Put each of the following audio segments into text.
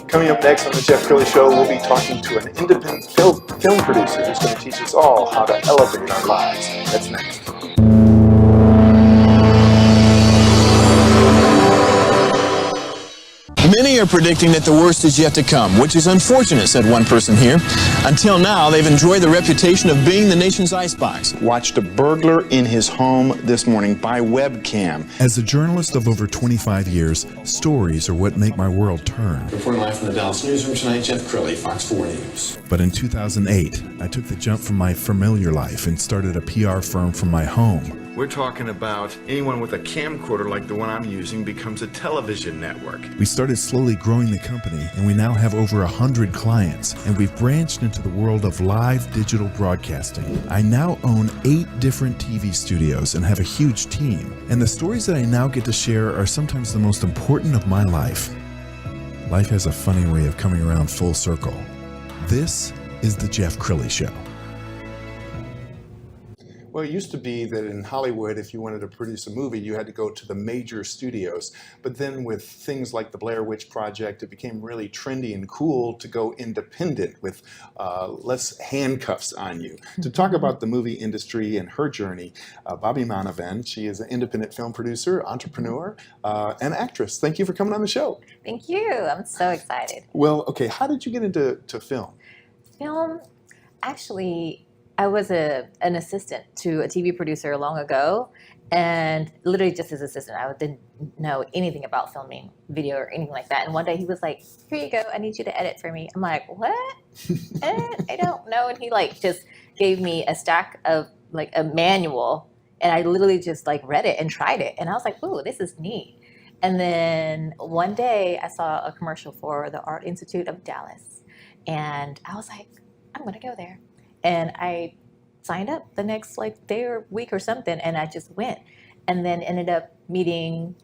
Coming up next on the Jeff Crilley Show, we'll be talking to an independent film producer who's going to teach us all how to elevate our lives. That's next. Many are predicting that the worst is yet to come, which is unfortunate, said one person here. Until now, they've enjoyed the reputation of being the nation's icebox. Watched a burglar in his home this morning by webcam. As a journalist of over 25 years, stories are what make my world turn. Reporting live from the Dallas newsroom tonight, Jeff Crilley, Fox 4 News. But in 2008, I took the jump from my familiar life and started a PR firm from my home. We're talking about anyone with a camcorder like the one I'm using becomes a television network. We started slowly growing the company, and we now have over 100 clients, and we've branched into the world of live digital broadcasting. I now own 8 different TV studios and have a huge team, and the stories that I now get to share are sometimes the most important of my life. Life has a funny way of coming around full circle. This is the Jeff Crilley Show. Well, it used to be that in Hollywood, if you wanted to produce a movie, you had to go to the major studios. But then with things like the Blair Witch Project, it became really trendy and cool to go independent with less handcuffs on you. To talk about the movie industry and her journey, Bobbie Manivanh, she is an independent film producer, entrepreneur, and actress. Thank you for coming on the show. Thank you. I'm so excited. Well, okay, how did you get into film? Film, actually, I was an assistant to a TV producer long ago, and literally just as assistant. I didn't know anything about filming video or anything like that. And one day he was like, "Here you go. I need you to edit for me." I'm like, "What? Edit? I don't know." And he just gave me a stack of a manual, and I literally just read it and tried it. And I was like, "Ooh, this is neat." And then one day I saw a commercial for the Art Institute of Dallas, and I was like, "I'm going to go there." And I signed up the next day or week or something, and I just went, and then ended up meeting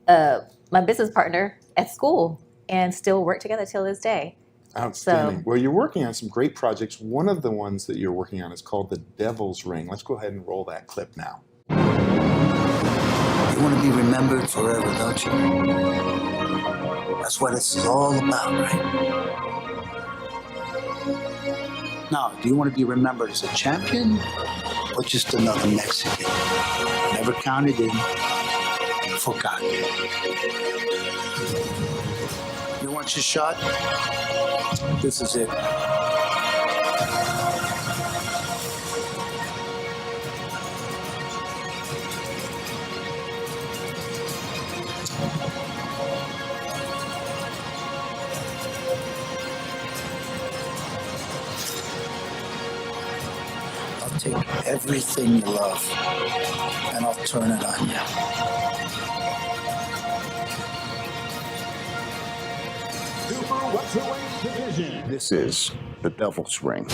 my business partner at school, and still work together till this day. Outstanding. So, well, you're working on some great projects. One of the ones that you're working on is called The Devil's Ring. Let's go ahead and roll that clip now. You want to be remembered forever, don't you? That's what this is all about, right? Now, do you want to be remembered as a champion or just another Mexican? Never counted in, forgotten. You want your shot? This is it. Take everything you love, and I'll turn it on you. Super welterweight division. This is the Devil's Ring.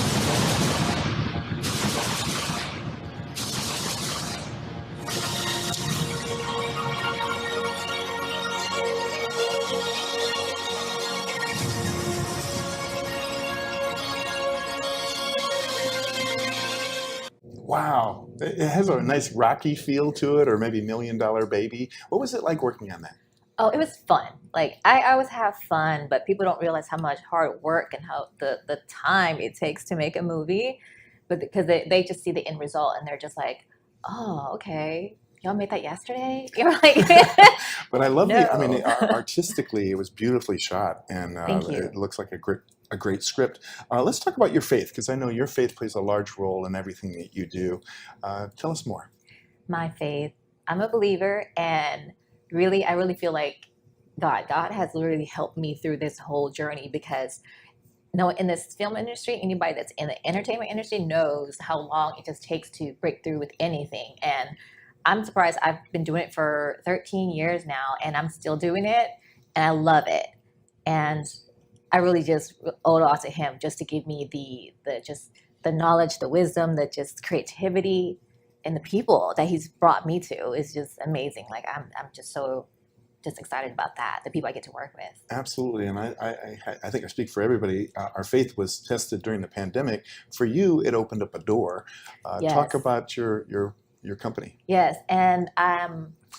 Wow. It has a nice Rocky feel to it, or maybe $1 Million Baby. What was it like working on that? oh, it was fun. I always have fun, but people don't realize how much hard work and how the time it takes to make a movie. But because they just see the end result and they're just like, oh, okay. Y'all made that yesterday? You're like, But I love no. I mean, artistically, it was beautifully shot, and Thank you. it looks like a great script. Let's talk about your faith, because I know your faith plays a large role in everything that you do. Tell us more. My faith, I'm a believer, and really, I really feel like God has really helped me through this whole journey, because in this film industry, anybody that's in the entertainment industry knows how long it just takes to break through with anything. And I'm surprised. I've been doing it for 13 years now, and I'm still doing it, and I love it. And I really just owe it all to him, just to give me the knowledge, the wisdom, the just creativity, and the people that he's brought me to is just amazing. Like I'm just so excited about that, the people I get to work with. Absolutely, and I think I speak for everybody. Our faith was tested during the pandemic. For you, it opened up a door. Yes. Talk about your company. Yes, and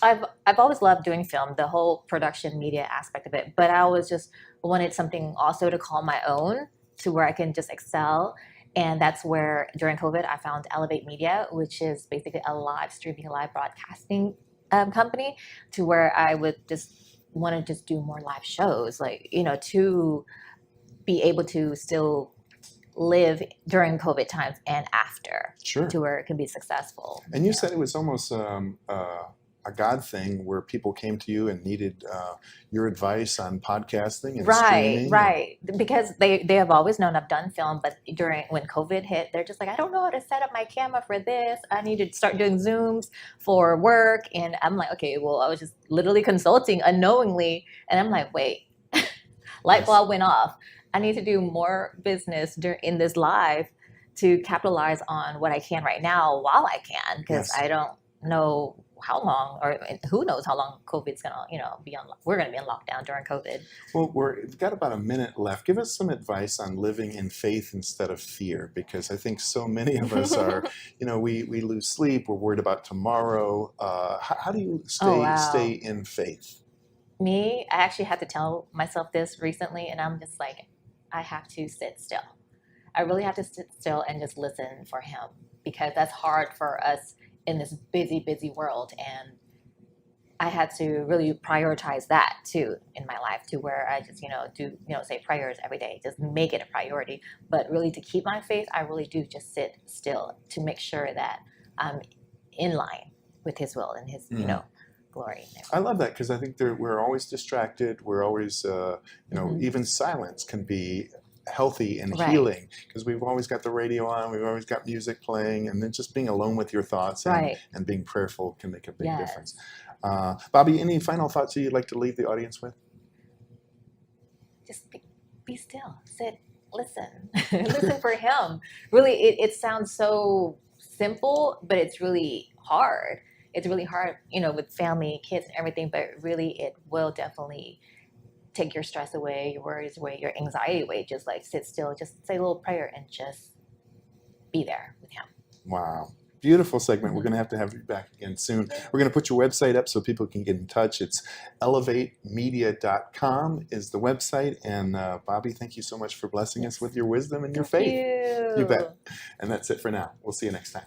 I've always loved doing film, the whole production media aspect of it, but I always just wanted something also to call my own, to where I can just excel. And that's where during COVID I found Elevate Media, which is basically a live streaming, live broadcasting company, to where I would just want to just do more live shows, like, you know, to be able to still live during COVID times and after, Sure. to where it can be successful. And you said it was almost a God thing where people came to you and needed your advice on podcasting and streaming. Right. Because they have always known I've done film, but when COVID hit, they're just like, I don't know how to set up my camera for this. I need to start doing Zooms for work. And I'm like, okay, well, I was just literally consulting unknowingly. And I'm like, wait, light bulb went off. I need to do more business in this live to capitalize on what I can right now while I can, because I don't know how long, or who knows how long COVID's gonna, be on. We're gonna be in lockdown during COVID. Well, we've got about a minute left. Give us some advice on living in faith instead of fear, because I think so many of us are, we lose sleep. We're worried about tomorrow. How do you stay in faith? Me, I actually had to tell myself this recently, and I'm just like, I have to sit still. I really have to sit still and just listen for him, because that's hard for us in this busy, busy world. And I had to really prioritize that too in my life, to where I just, do, say prayers every day, just make it a priority. But really, to keep my faith, I really do just sit still to make sure that I'm in line with his will and his, glory. I love that, because I think we're always distracted. We're always, even silence can be healthy and healing, because we've always got the radio on, we've always got music playing, and then just being alone with your thoughts and being prayerful can make a big difference. Bobbie, any final thoughts you'd like to leave the audience with? Just be still, sit, listen, listen for him. Really, it sounds so simple, but it's really hard. It's really hard, with family, kids, and everything, but really it will definitely take your stress away, your worries away, your anxiety away. Just like sit still, just say a little prayer and just be there with him. Wow. Beautiful segment. We're going to have you back again soon. We're going to put your website up so people can get in touch. It's elevatemedia.com is the website. And Bobbie, thank you so much for blessing us with your wisdom and your faith. You bet. And that's it for now. We'll see you next time.